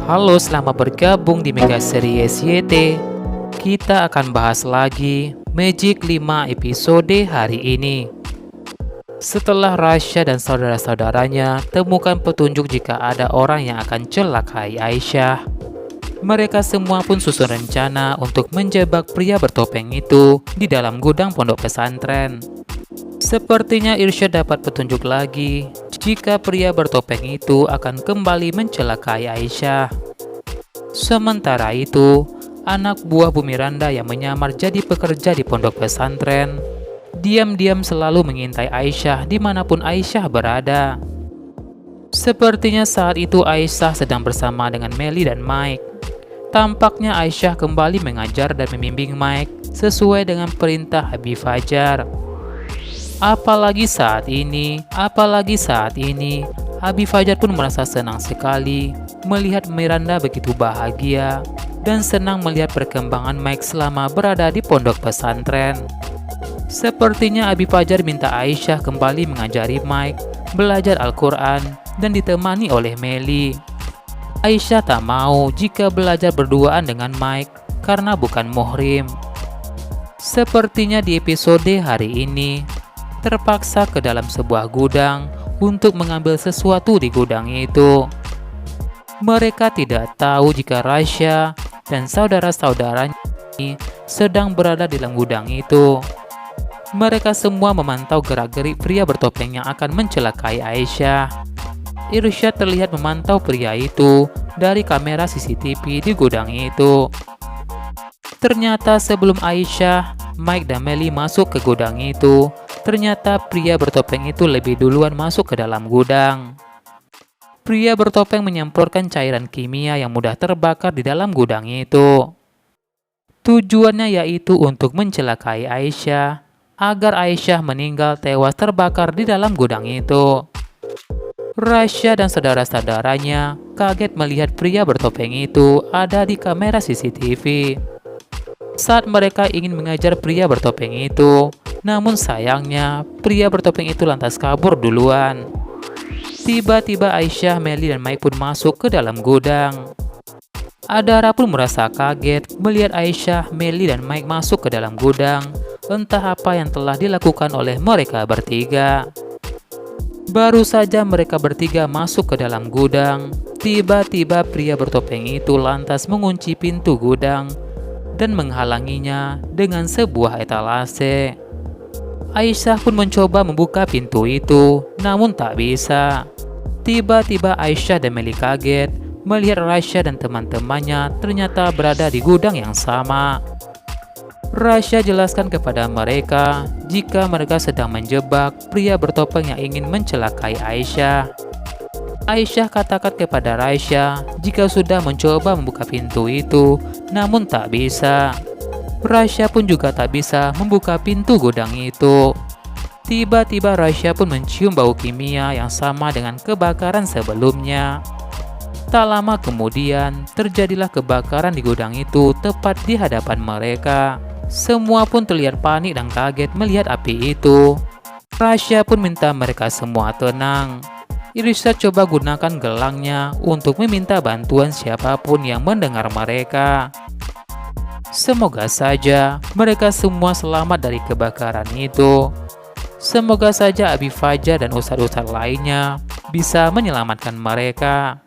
Halo, selamat bergabung di Mega Series YT. Kita akan bahas lagi Magic 5 episode hari ini. Setelah Rasya dan saudara-saudaranya temukan petunjuk jika ada orang yang akan celakai Aisyah, mereka semua pun susun rencana untuk menjebak pria bertopeng itu di dalam gudang pondok pesantren. Sepertinya Irsyad dapat petunjuk lagi jika pria bertopeng itu akan kembali mencelakai Aisyah. Sementara itu, anak buah Bu Miranda yang menyamar jadi pekerja di pondok pesantren diam-diam selalu mengintai Aisyah dimanapun Aisyah berada. Sepertinya saat itu Aisyah sedang bersama dengan Melly dan Mike. Tampaknya Aisyah kembali mengajar dan membimbing Mike sesuai dengan perintah Abi Fajar. Apalagi saat ini, Abi Fajar pun merasa senang sekali melihat Miranda begitu bahagia dan senang melihat perkembangan Mike selama berada di pondok pesantren. Sepertinya Abi Fajar minta Aisyah kembali mengajari Mike belajar Al-Quran dan ditemani oleh Melly. Aisyah tak mau jika belajar berduaan dengan Mike karena bukan muhrim. Sepertinya di episode hari ini, terpaksa ke dalam sebuah gudang untuk mengambil sesuatu di gudang itu. Mereka tidak tahu jika Rasya dan saudara-saudaranya sedang berada di dalam gudang itu. Mereka semua memantau gerak-gerik pria bertopeng yang akan mencelakai Aisyah. Irsyad terlihat memantau pria itu dari kamera CCTV di gudang itu. Ternyata sebelum Aisyah, Mike dan Melly masuk ke gudang itu, ternyata pria bertopeng itu lebih duluan masuk ke dalam gudang. Pria bertopeng menyemprotkan cairan kimia yang mudah terbakar di dalam gudang itu. Tujuannya yaitu untuk mencelakai Aisyah, agar Aisyah meninggal tewas terbakar di dalam gudang itu. Rasya dan saudara-saudaranya kaget melihat pria bertopeng itu ada di kamera CCTV. Saat mereka ingin mengejar pria bertopeng itu, namun sayangnya pria bertopeng itu lantas kabur duluan. Tiba-tiba Aisyah, Melly, dan Mike pun masuk ke dalam gudang. Adara pun merasa kaget melihat Aisyah, Melly, dan Mike masuk ke dalam gudang. Entah apa yang telah dilakukan oleh mereka bertiga. Baru saja mereka bertiga masuk ke dalam gudang, tiba-tiba pria bertopeng itu lantas mengunci pintu gudang dan menghalanginya dengan sebuah etalase. Aisyah pun mencoba membuka pintu itu, namun tak bisa. Tiba-tiba Aisyah dan Melly kaget melihat Rasya dan teman-temannya ternyata berada di gudang yang sama. Rasya jelaskan kepada mereka jika mereka sedang menjebak pria bertopeng yang ingin mencelakai Aisyah. Aisyah katakan kepada Rasya jika sudah mencoba membuka pintu itu, namun tak bisa. Rasya pun juga tak bisa membuka pintu gudang itu. Tiba-tiba Rasya pun mencium bau kimia yang sama dengan kebakaran sebelumnya. Tak lama kemudian, terjadilah kebakaran di gudang itu tepat di hadapan mereka. Semua pun terlihat panik dan kaget melihat api itu. Rasya pun minta mereka semua tenang. Irsyad coba gunakan gelangnya untuk meminta bantuan siapapun yang mendengar mereka. Semoga saja mereka semua selamat dari kebakaran itu. Semoga saja Abi Fajar dan ustadz-ustadz lainnya bisa menyelamatkan mereka.